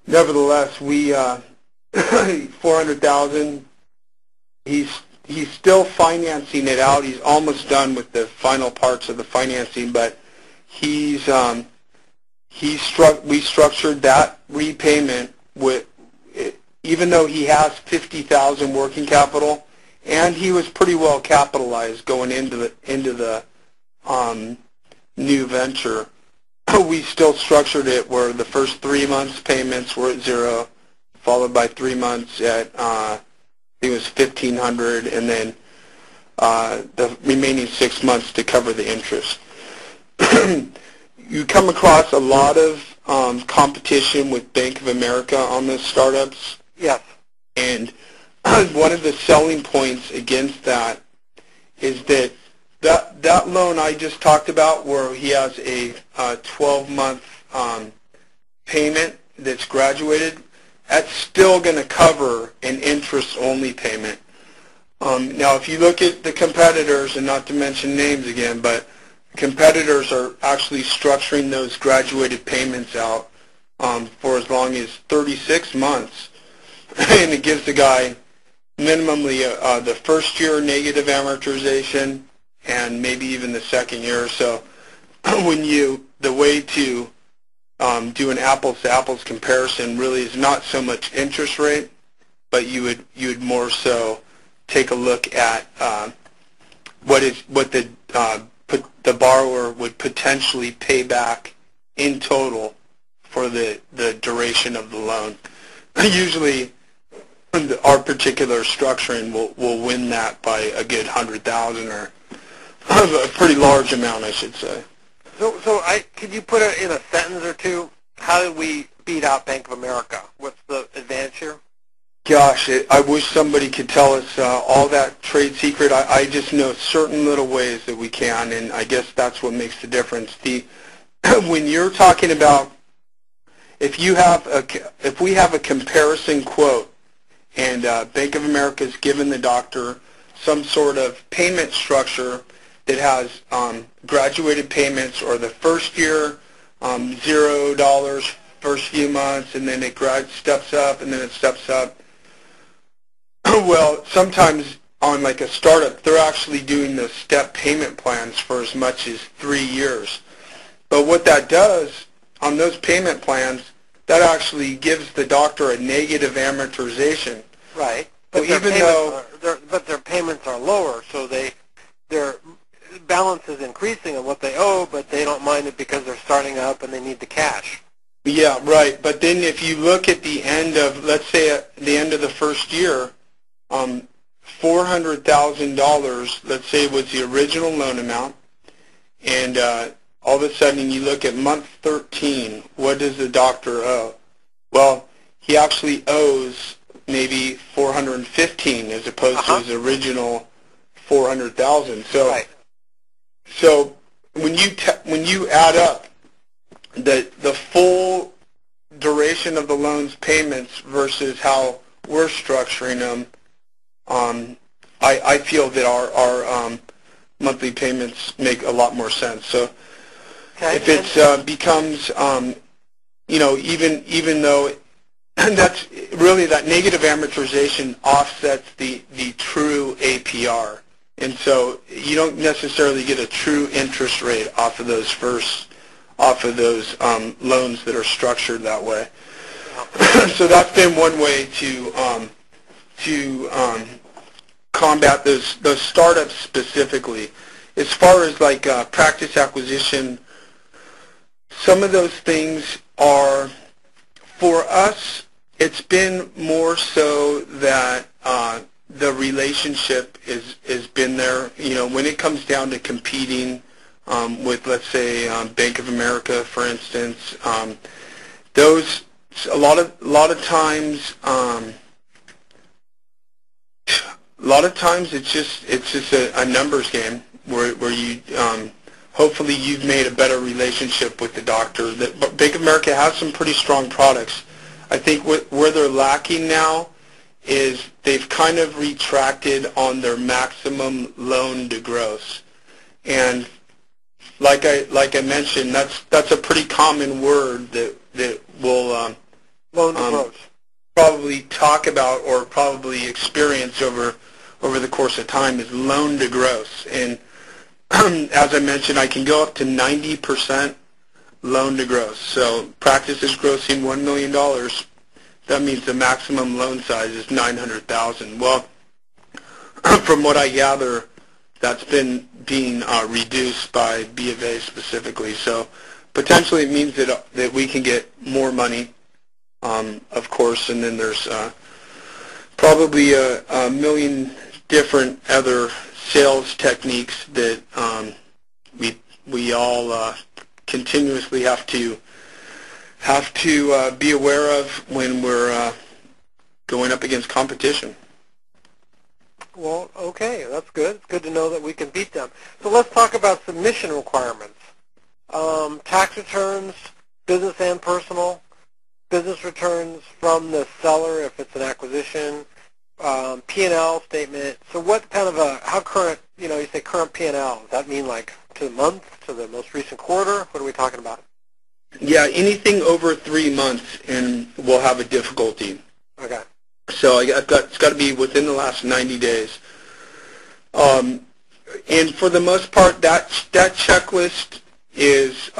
nevertheless, we 400,000. He's still financing it out. He's almost done with the final parts of the financing, but we structured that repayment with, even though he has 50,000 working capital, and he was pretty well capitalized going into the new venture. We still structured it where the first 3 months payments were at 0, followed by 3 months at I think it was 1,500, and then the remaining 6 months to cover the interest. You come across a lot of competition with Bank of America on the startups. Yes. And one of the selling points against that is that loan I just talked about, where he has a 12-month payment that's graduated, that's still going to cover an interest-only payment. Now, if you look at the competitors, and not to mention names again, but competitors are actually structuring those graduated payments out for as long as 36 months, and it gives the guy minimally the first year negative amortization, and maybe even the second year or so. The way to do an apples-to-apples comparison really is not so much interest rate, but you would more so take a look at what the borrower would potentially pay back in total for the duration of the loan. Usually, our particular structuring will win that by a good 100,000, or a pretty large amount, I should say. So could you put it in a sentence or two? How did we beat out Bank of America? What's the advantage here? Gosh, I wish somebody could tell us all that trade secret. I just know certain little ways that we can, and I guess that's what makes the difference. When you're talking about, if we have a comparison quote, and Bank of America has given the doctor some sort of payment structure that has graduated payments, or the first year $0 first few months, and then it steps up, and then it steps up. Well, sometimes on like a startup, they're actually doing the step payment plans for as much as 3 years. But what that does on those payment plans, that actually gives the doctor a negative amortization. Right. But their payments are lower, so their balance is increasing on what they owe, but they don't mind it because they're starting up and they need the cash. Yeah, right. But then if you look at the end of, let's say at the end of the first year, $400,000, let's say, was the original loan amount, and all of a sudden you look at month 13, what does the doctor owe? Well, he actually owes maybe 415 as opposed to his original 400,000. So, right. So when you add up the full duration of the loan's payments versus how we're structuring them, I feel that our monthly payments make a lot more sense. So if it becomes, even though that's really, that negative amortization offsets the true APR, and so you don't necessarily get a true interest rate off of those loans that are structured that way. So that's been one way to combat those startups specifically. As far as like practice acquisition, some of those things are, for us, it's been more so that the relationship has been there. When it comes down to competing with, let's say, Bank of America, for instance, those a lot of times it's just a numbers game where you hopefully you've made a better relationship with the doctor. But Bank of America has some pretty strong products. I think where they're lacking now is they've kind of retracted on their maximum loan to gross, and like I mentioned, that's a pretty common word that will Loan to gross. probably talk about or probably experience over the course of time is loan to gross. And as I mentioned, I can go up to 90% loan to gross. So practice is grossing $1 million. That means the maximum loan size is $900,000. Well, from what I gather, that's been being reduced by B of A specifically. So potentially it means that we can get more money, of course, and then there's probably a million different other sales techniques that we all continuously have to be aware of when we're going up against competition. Well, okay, that's good. It's good to know that we can beat them. So let's talk about submission requirements. Tax returns, business and personal, business returns from the seller if it's an acquisition, P&L statement. So what kind of how current, you say current P&L, does that mean like to the month, to the most recent quarter? What are we talking about? Yeah, anything over 3 months and we'll have a difficulty. Okay. So it's got to be within the last 90 days. And for the most part, that checklist is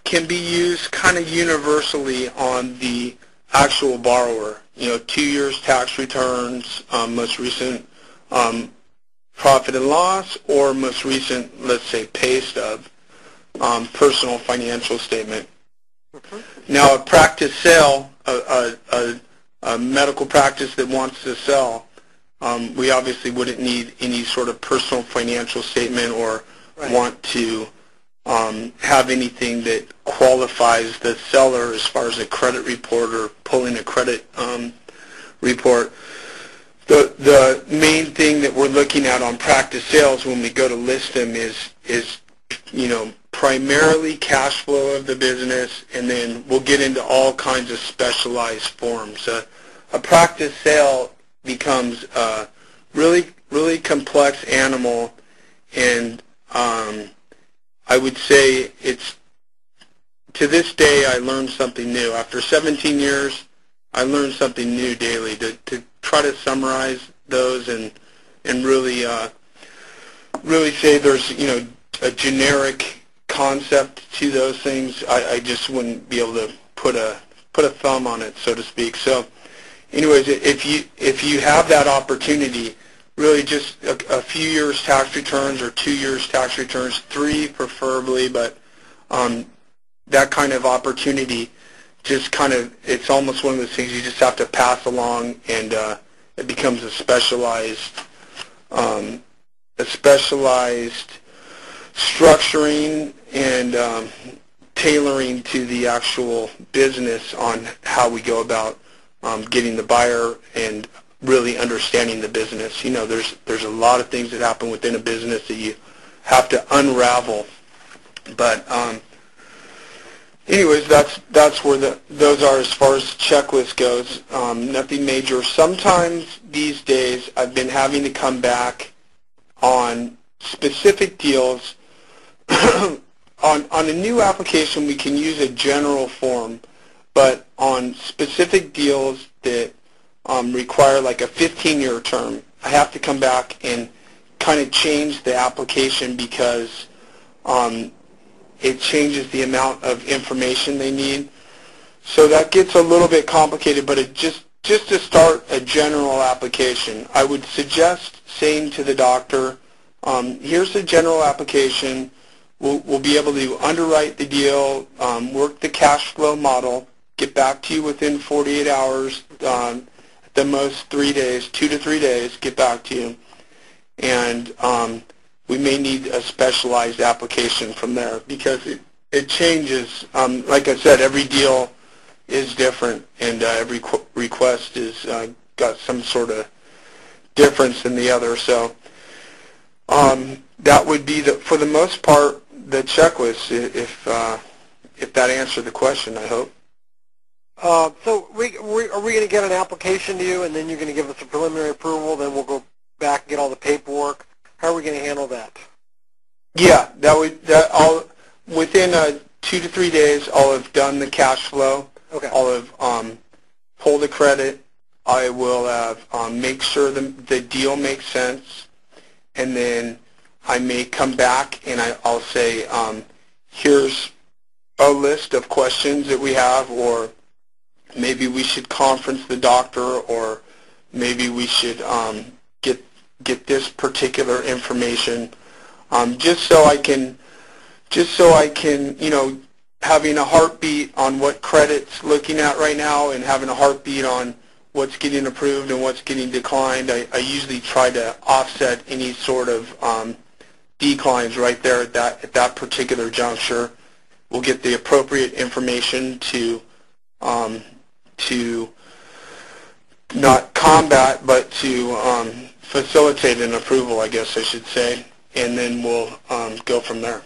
can be used kind of universally on the actual borrower. 2 years tax returns, most recent profit and loss, or most recent, let's say, pay stub, personal financial statement. Mm-hmm. Now, a practice sale, a medical practice that wants to sell, we obviously wouldn't need any sort of personal financial statement or want to have anything that qualifies the seller as far as a credit report or pulling a credit report. The main thing that we're looking at on practice sales when we go to list them is primarily cash flow of the business, and then we'll get into all kinds of specialized forms. A practice sale becomes a really complex animal, and I would say to this day I learned something new. After 17 years, I learned something new daily. To try to summarize those and really say there's a generic concept to those things, I just wouldn't be able to put a thumb on it, so to speak. So anyways, if you have that opportunity, really just a few years tax returns or 2 years tax returns, 3 preferably, but that kind of opportunity just it's almost one of those things you just have to pass along, and it becomes a specialized structuring and tailoring to the actual business on how we go about getting the buyer and really understanding the business. There's a lot of things that happen within a business that you have to unravel. But anyways, that's where those are as far as checklist goes. Nothing major. Sometimes these days I've been having to come back on specific deals. On a new application, we can use a general form, but on specific deals that require like a 15-year term, I have to come back and kind of change the application because it changes the amount of information they need. So that gets a little bit complicated, but just to start a general application, I would suggest saying to the doctor, here's a general application. We'll be able to underwrite the deal, work the cash flow model, get back to you within 48 hours, at the most 3 days, 2 to 3 days, get back to you. And we may need a specialized application from there because it changes. Like I said, every deal is different, and every request is got some sort of difference than the other. So that would be, for the most part, the checklist, if that answered the question, I hope. So are we going to get an application to you, and then you're going to give us a preliminary approval, then we'll go back and get all the paperwork? How are we going to handle that? Yeah, within 2 to 3 days, I'll have done the cash flow. Okay. I'll have pull the credit. I will have make sure the deal makes sense, and then I may come back and I'll say, here's a list of questions that we have, or maybe we should conference the doctor, or maybe we should get this particular information, just so I can, you know, having a heartbeat on what credit's looking at right now and having a heartbeat on what's getting approved and what's getting declined. I usually try to offset any sort of declines right there at that particular juncture. We'll get the appropriate information to not combat, but to facilitate an approval, I guess I should say, and then we'll go from there.